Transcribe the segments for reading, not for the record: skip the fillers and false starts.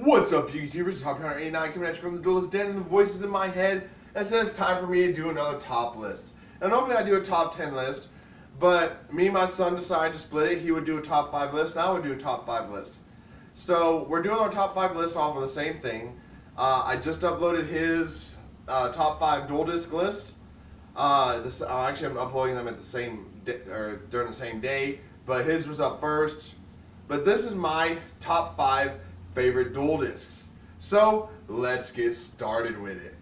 What's up, YouTubers? Top 89 coming at you from the Duelist Den, and the voices in my head that says it's time for me to do another top list. And normally I do a top 10 list, but me and my son decided to split it. He would do a top 5 list, and I would do a top 5 list. So we're doing our top 5 list off of the same thing. I just uploaded his top 5 dual disc list. Actually, I'm uploading them at the same during the same day, but his was up first. But this is my top 5 favorite dual discs. So let's get started with it.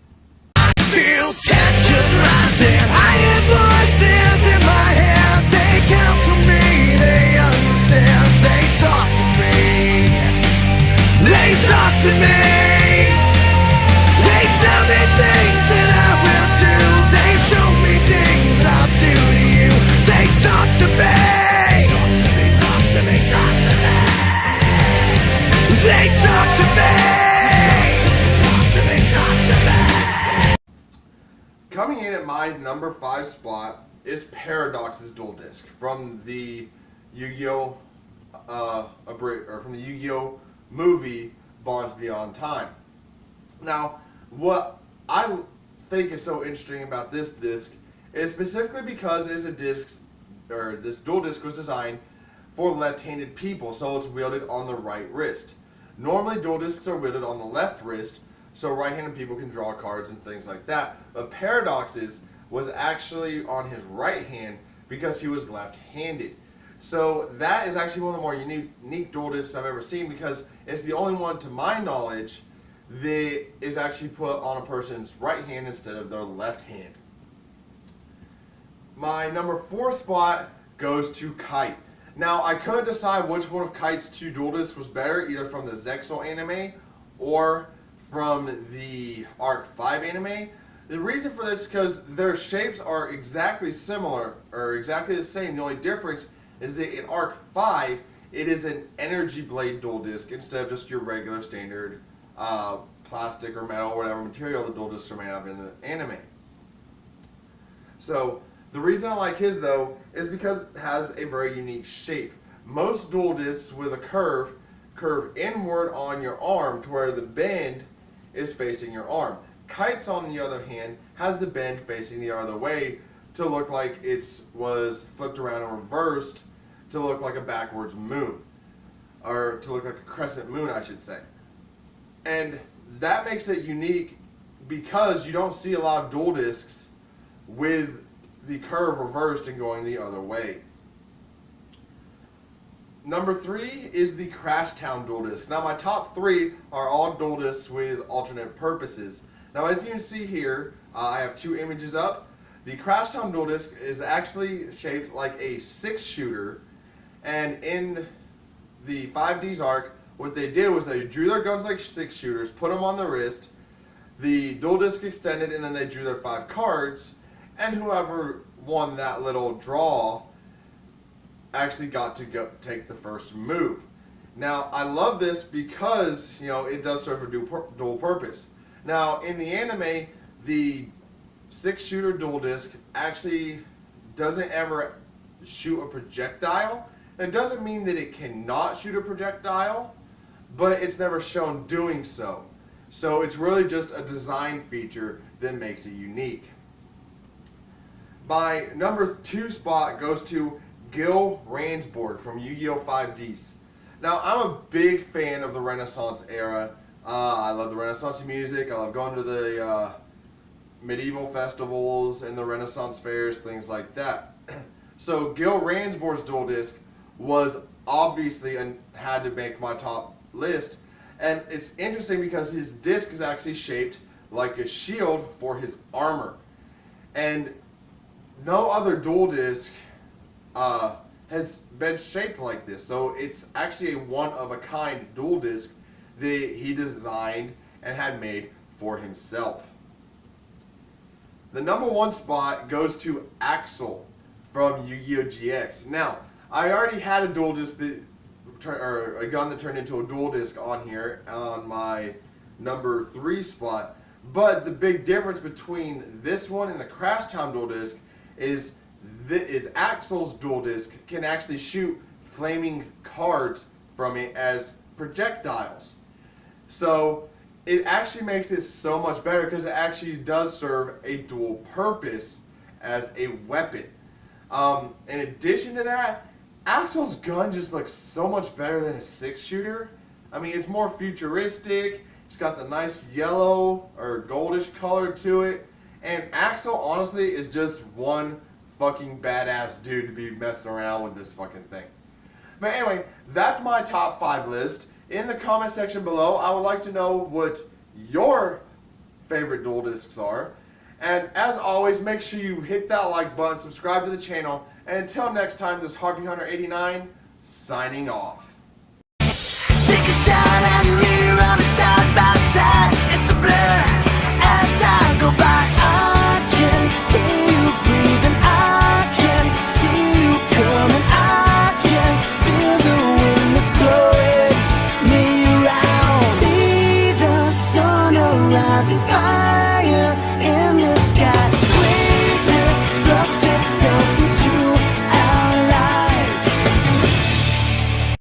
Feel tensions rising, I hear voices in my head. They count for me, they understand. They talk to me, they talk to me. They tell me things that I will do. They show me things I'll do to you. They talk to me, talk to me, talk to me, talk to me. They talk to me, talk to me, talk to me. Coming in at my number 5 spot is Paradox's dual disc from the Yu-Gi-Oh! From the Yu-Gi-Oh! Movie Bonds Beyond Time. Now, what I think is so interesting about this disc is specifically because it is a disc, or this dual disc was designed for left-handed people, so it's wielded on the right wrist. Normally, dual discs are wielded on the left wrist, so right-handed people can draw cards and things like that. But Paradox's was actually on his right hand because he was left-handed. So that is actually one of the more unique dual discs I've ever seen, because it's the only one, to my knowledge, that is actually put on a person's right hand instead of their left hand. My number 4 spot goes to Kite. Now, I couldn't decide which one of Kite's 2 dual discs was better, either from the Zexal anime or from the Arc 5 anime. The reason for this is because their shapes are exactly similar, or exactly the same. The only difference is that in Arc 5, it is an energy blade dual disc instead of just your regular standard plastic or metal or whatever material the dual discs are made of in the anime. So the reason I like his, though, is because it has a very unique shape. Most dual discs with a curve inward on your arm to where the bend is facing your arm. Kite's, on the other hand, has the bend facing the other way to look like it was flipped around and reversed to look like a backwards moon, or to look like a crescent moon, I should say. And that makes it unique because you don't see a lot of dual discs with the curve reversed and going the other way. Number 3 is the Crosstown dual disc. Now, my top 3 are all dual discs with alternate purposes. Now, as you can see here, I have 2 images up. The Crosstown dual disc is actually shaped like a 6-shooter, and in the 5D's arc, what they did was they drew their guns like 6-shooters, put them on the wrist, the dual disc extended, and then they drew their 5 cards, and whoever won that little draw actually got to go take the first move. Now, I love this because, you know, it does serve a dual purpose. Now, in the anime, the 6-shooter dual disc actually doesn't ever shoot a projectile. It doesn't mean that it cannot shoot a projectile, but it's never shown doing so. So it's really just a design feature that makes it unique. My number 2 spot goes to Gil Ransborg from Yu-Gi-Oh! 5Ds. Now, I'm a big fan of the Renaissance era. I love the Renaissance music. I love going to the medieval festivals and the Renaissance fairs, things like that. So Gil Ransborg's dual disc was obviously and had to make my top list. And it's interesting because his disc is actually shaped like a shield for his armor. And no other dual disc has been shaped like this. So it's actually a one-of-a-kind dual disc that he designed and had made for himself. The number 1 spot goes to Axel from Yu-Gi-Oh! GX. Now, I already had a dual disc a gun that turned into a dual disc on here on my number 3 spot. But the big difference between this one and the Crosstown dual disc is Axel's dual disc can actually shoot flaming cards from it as projectiles. So it actually makes it so much better because it actually does serve a dual purpose as a weapon. In addition to that, Axel's gun just looks so much better than a 6-shooter. I mean, it's more futuristic. It's got the nice yellow or goldish color to it. And Axel, honestly, is just one fucking badass dude to be messing around with this fucking thing. But anyway, that's my top 5 list. In the comment section below, I would like to know what your favorite dual discs are. And as always, make sure you hit that like button, subscribe to the channel, and until next time, this is Harpy Hunter 89 signing off. Take a shot at me, running side by side. It's a blur as I go by. I can hear you breathing, I can see you coming, I can feel the wind that's blowing me around. See the sun arising.